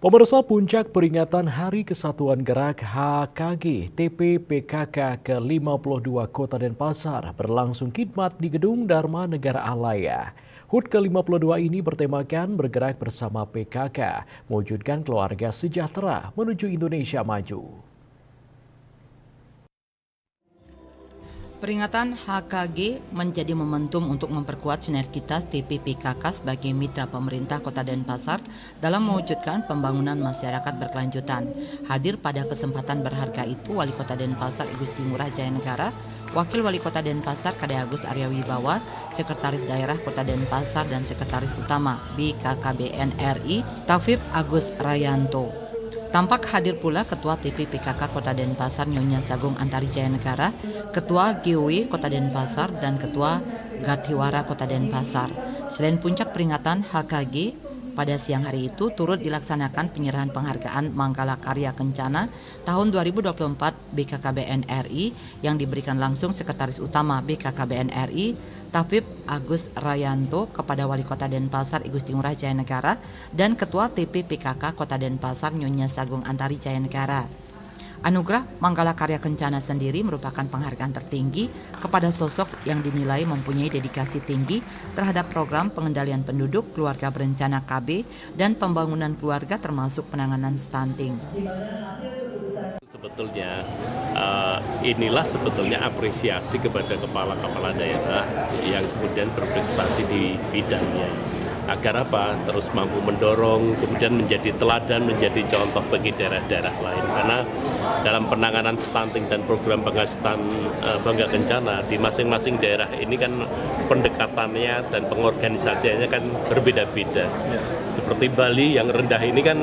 Pemirsa, puncak peringatan Hari Kesatuan Gerak HKG TP-PKK ke-52 Kota Denpasar berlangsung khidmat di Gedung Dharma Negara Alaya. HUT ke-52 ini bertemakan bergerak bersama PKK, mewujudkan keluarga sejahtera menuju Indonesia maju. Peringatan HKG menjadi momentum untuk memperkuat sinergitas TP-PKK sebagai mitra pemerintah Kota Denpasar dalam mewujudkan pembangunan masyarakat berkelanjutan. Hadir pada kesempatan berharga itu Wali Kota Denpasar Igusti Ngurah Jayanegara, Wakil Wali Kota Denpasar Kade Agus Arya Wibawa, Sekretaris Daerah Kota Denpasar dan Sekretaris Utama BKKBN RI Taufiq Agus Rayanto. Tampak hadir pula Ketua TP-PKK Kota Denpasar Nyonya Sagung Antari Jayanegara, Ketua GW Kota Denpasar, dan Ketua Gathiwara Kota Denpasar. Selain puncak peringatan HKG, pada siang hari itu turut dilaksanakan penyerahan penghargaan Manggala Karya Kencana tahun 2024 BKKBN RI yang diberikan langsung Sekretaris Utama BKKBN RI Taufiq Agus Rayanto kepada Wali Kota Denpasar Igusti Ngurah Jayanegara dan Ketua TP-PKK Kota Denpasar Nyonya Sagung Antari Jayanegara. Anugerah Manggala Karya Kencana sendiri merupakan penghargaan tertinggi kepada sosok yang dinilai mempunyai dedikasi tinggi terhadap program pengendalian penduduk, keluarga berencana KB, dan pembangunan keluarga termasuk penanganan stunting. Sebetulnya inilah sebetulnya apresiasi kepada kepala-kepala daerah yang kemudian berprestasi di bidangnya. Agar apa? Terus mampu mendorong, kemudian menjadi teladan, menjadi contoh bagi daerah-daerah lain. Karena dalam penanganan stunting dan program pengasuhan Bangga Kencana di masing-masing daerah ini kan pendekatannya dan pengorganisasiannya kan berbeda-beda. Seperti Bali yang rendah ini kan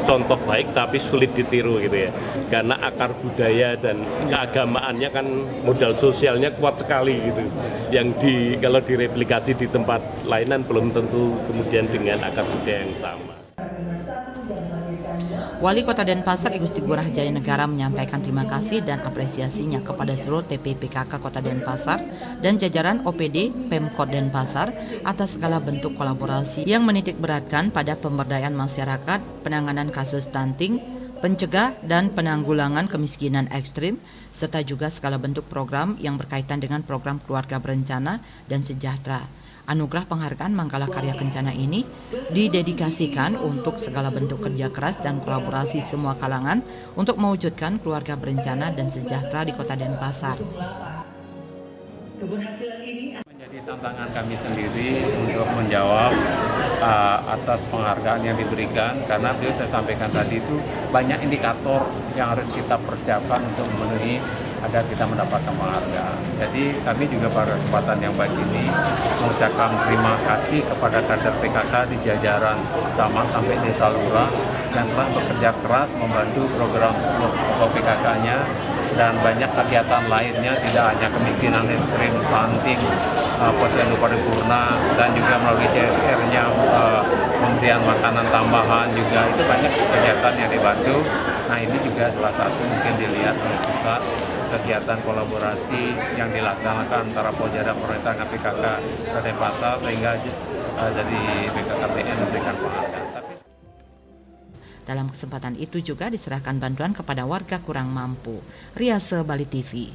contoh baik tapi sulit ditiru gitu ya, karena akar budaya dan keagamaannya kan modal sosialnya kuat sekali gitu, yang kalau direplikasi di tempat lainan belum tentu kemudian dengan akar budaya yang sama. Wali Kota Denpasar Igusti Ngurah Jayanegara menyampaikan terima kasih dan apresiasinya kepada seluruh TP-PKK Kota Denpasar dan jajaran OPD Pemkot Denpasar atas segala bentuk kolaborasi yang menitik beratkan pada pemberdayaan masyarakat, penanganan kasus stunting, pencegah dan penanggulangan kemiskinan ekstrim, serta juga segala bentuk program yang berkaitan dengan program keluarga berencana dan sejahtera. Anugerah penghargaan Manggala Karya Kencana ini didedikasikan untuk segala bentuk kerja keras dan kolaborasi semua kalangan untuk mewujudkan keluarga berencana dan sejahtera di Kota Denpasar. Menjadi tantangan kami sendiri untuk menjawab atas penghargaan yang diberikan, karena beliau saya sampaikan tadi itu banyak indikator yang harus kita persiapkan untuk memenuhi agar kita mendapatkan penghargaan. Jadi kami juga pada kesempatan yang baik ini mengucapkan terima kasih kepada kader PKK di jajaran camat sampai desa lurah yang telah bekerja keras membantu program pokok PKK-nya dan banyak kegiatan lainnya, tidak hanya kemiskinan ekstrim, stunting, posyandu paripurna, dan juga melalui CSR-nya pemberian makanan tambahan juga, itu banyak kegiatan yang dibantu. Nah ini juga salah satu mungkin dilihat oleh pusat kegiatan kolaborasi yang dilaksanakan antara Pojada pemerintah dengan PKK Kota Denpasar sehingga jadi BKKBN memberikan penghargaan. Dalam kesempatan itu juga diserahkan bantuan kepada warga kurang mampu. Riase Bali TV.